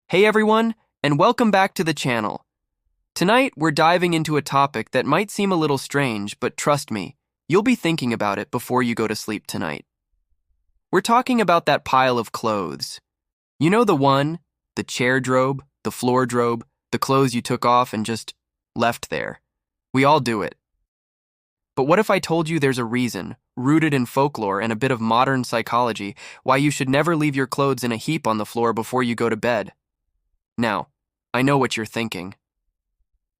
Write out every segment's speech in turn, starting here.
Hey everyone, and welcome back to the channel. Tonight, we're diving into a topic that might seem a little strange, but trust me, you'll be thinking about it before you go to sleep tonight. We're talking about that pile of clothes. You know the one, the chair drobe, the floor drobe, the clothes you took off and just left there. We all do it. But what if I told you there's a reason, rooted in folklore and a bit of modern psychology, why you should never leave your clothes in a heap on the floor before you go to bed? Now, I know what you're thinking.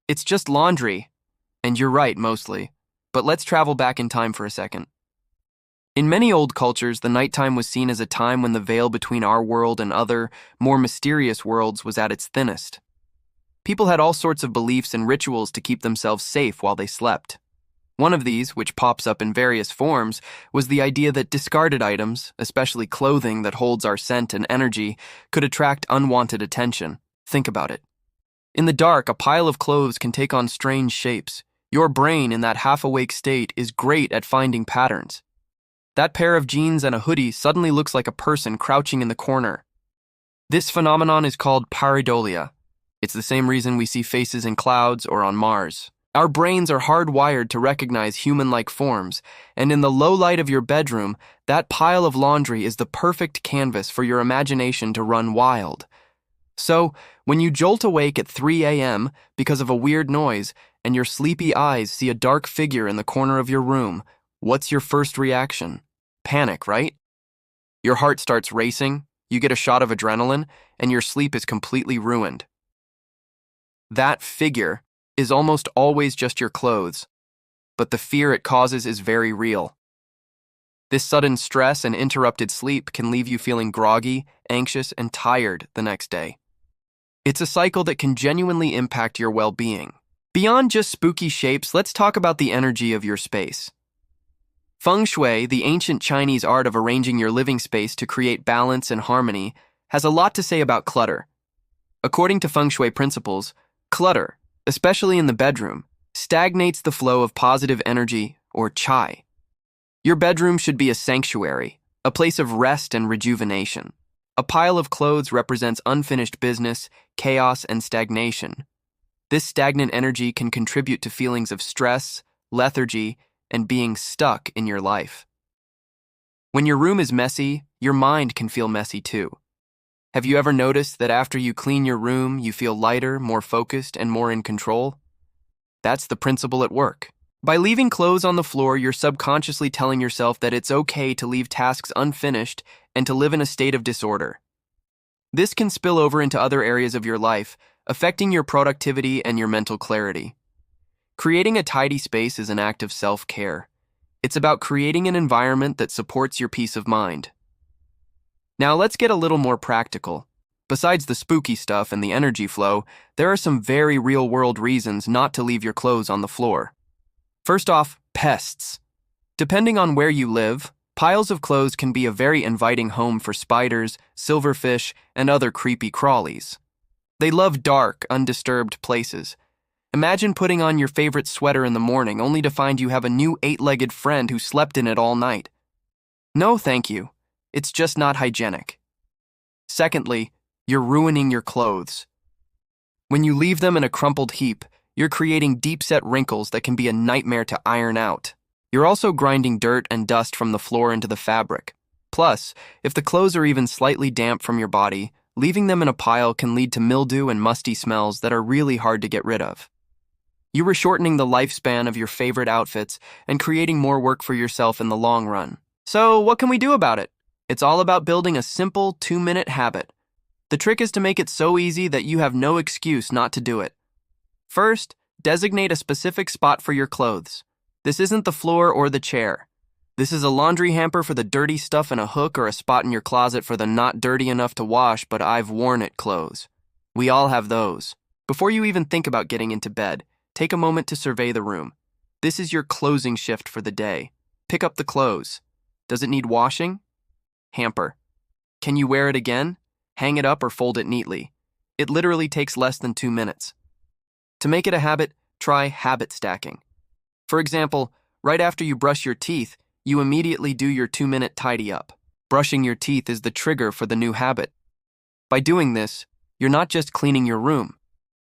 It's just laundry. And you're right, mostly. But let's travel back in time for a second. In many old cultures, the nighttime was seen as a time when the veil between our world and other, more mysterious worlds was at its thinnest. People had all sorts of beliefs and rituals to keep themselves safe while they slept. One of these, which pops up in various forms, was the idea that discarded items, especially clothing that holds our scent and energy, could attract unwanted attention. Think about it. In the dark, a pile of clothes can take on strange shapes. Your brain, in that half-awake state, is great at finding patterns. That pair of jeans and a hoodie suddenly looks like a person crouching in the corner. This phenomenon is called pareidolia. It's the same reason we see faces in clouds or on Mars. Our brains are hardwired to recognize human-like forms, and in the low light of your bedroom, that pile of laundry is the perfect canvas for your imagination to run wild. So, when you jolt awake at 3 a.m. because of a weird noise and your sleepy eyes see a dark figure in the corner of your room, what's your first reaction? Panic, right? Your heart starts racing, you get a shot of adrenaline, and your sleep is completely ruined. That figure is almost always just your clothes, but the fear it causes is very real. This sudden stress and interrupted sleep can leave you feeling groggy, anxious, and tired the next day. It's a cycle that can genuinely impact your well-being. Beyond just spooky shapes, let's talk about the energy of your space. Feng Shui, the ancient Chinese art of arranging your living space to create balance and harmony, has a lot to say about clutter. According to Feng Shui principles, clutter, especially in the bedroom, stagnates the flow of positive energy, or qi. Your bedroom should be a sanctuary, a place of rest and rejuvenation. A pile of clothes represents unfinished business, chaos, and stagnation. This stagnant energy can contribute to feelings of stress, lethargy, and being stuck in your life. When your room is messy, your mind can feel messy too. Have you ever noticed that after you clean your room, you feel lighter, more focused, and more in control? That's the principle at work. By leaving clothes on the floor, you're subconsciously telling yourself that it's okay to leave tasks unfinished and to live in a state of disorder. This can spill over into other areas of your life, affecting your productivity and your mental clarity. Creating a tidy space is an act of self-care. It's about creating an environment that supports your peace of mind. Now let's get a little more practical. Besides the spooky stuff and the energy flow, there are some very real-world reasons not to leave your clothes on the floor. First off, pests. Depending on where you live, piles of clothes can be a very inviting home for spiders, silverfish, and other creepy crawlies. They love dark, undisturbed places. Imagine putting on your favorite sweater in the morning only to find you have a new 8-legged friend who slept in it all night. No, thank you. It's just not hygienic. Secondly, you're ruining your clothes. When you leave them in a crumpled heap, you're creating deep-set wrinkles that can be a nightmare to iron out. You're also grinding dirt and dust from the floor into the fabric. Plus, if the clothes are even slightly damp from your body, leaving them in a pile can lead to mildew and musty smells that are really hard to get rid of. You are shortening the lifespan of your favorite outfits and creating more work for yourself in the long run. So, what can we do about it? It's all about building a simple 2-minute habit. The trick is to make it so easy that you have no excuse not to do it. First, designate a specific spot for your clothes. This isn't the floor or the chair. This is a laundry hamper for the dirty stuff and a hook or a spot in your closet for the not dirty enough to wash but I've worn it clothes. We all have those. Before you even think about getting into bed, take a moment to survey the room. This is your closing shift for the day. Pick up the clothes. Does it need washing? Hamper. Can you wear it again? Hang it up or fold it neatly. It literally takes less than 2 minutes. To make it a habit, try habit stacking. For example, right after you brush your teeth, you immediately do your 2-minute tidy up. Brushing your teeth is the trigger for the new habit. By doing this, You're not just cleaning your room.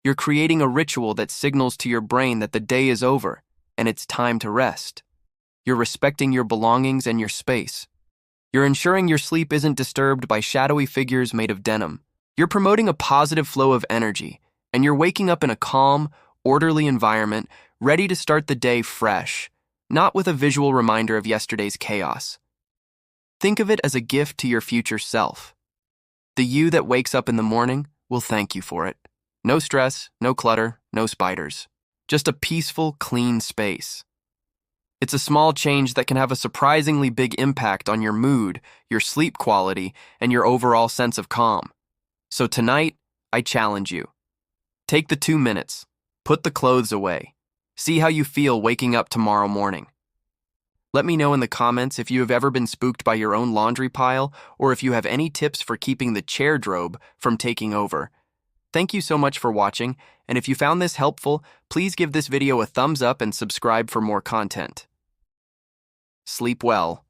You're creating a ritual that signals to your brain that the day is over and it's time to rest. You're respecting your belongings and your space. You're ensuring your sleep isn't disturbed by shadowy figures made of denim. You're promoting a positive flow of energy, and you're waking up in a calm, orderly environment, ready to start the day fresh, not with a visual reminder of yesterday's chaos. Think of it as a gift to your future self. The you that wakes up in the morning will thank you for it. No stress, no clutter, no spiders. Just a peaceful, clean space. It's a small change that can have a surprisingly big impact on your mood, your sleep quality, and your overall sense of calm. So tonight, I challenge you. Take the 2 minutes. Put the clothes away. See how you feel waking up tomorrow morning. Let me know in the comments if you have ever been spooked by your own laundry pile, or if you have any tips for keeping the chair drobe from taking over. Thank you so much for watching, and if you found this helpful, please give this video a thumbs up and subscribe for more content. Sleep well.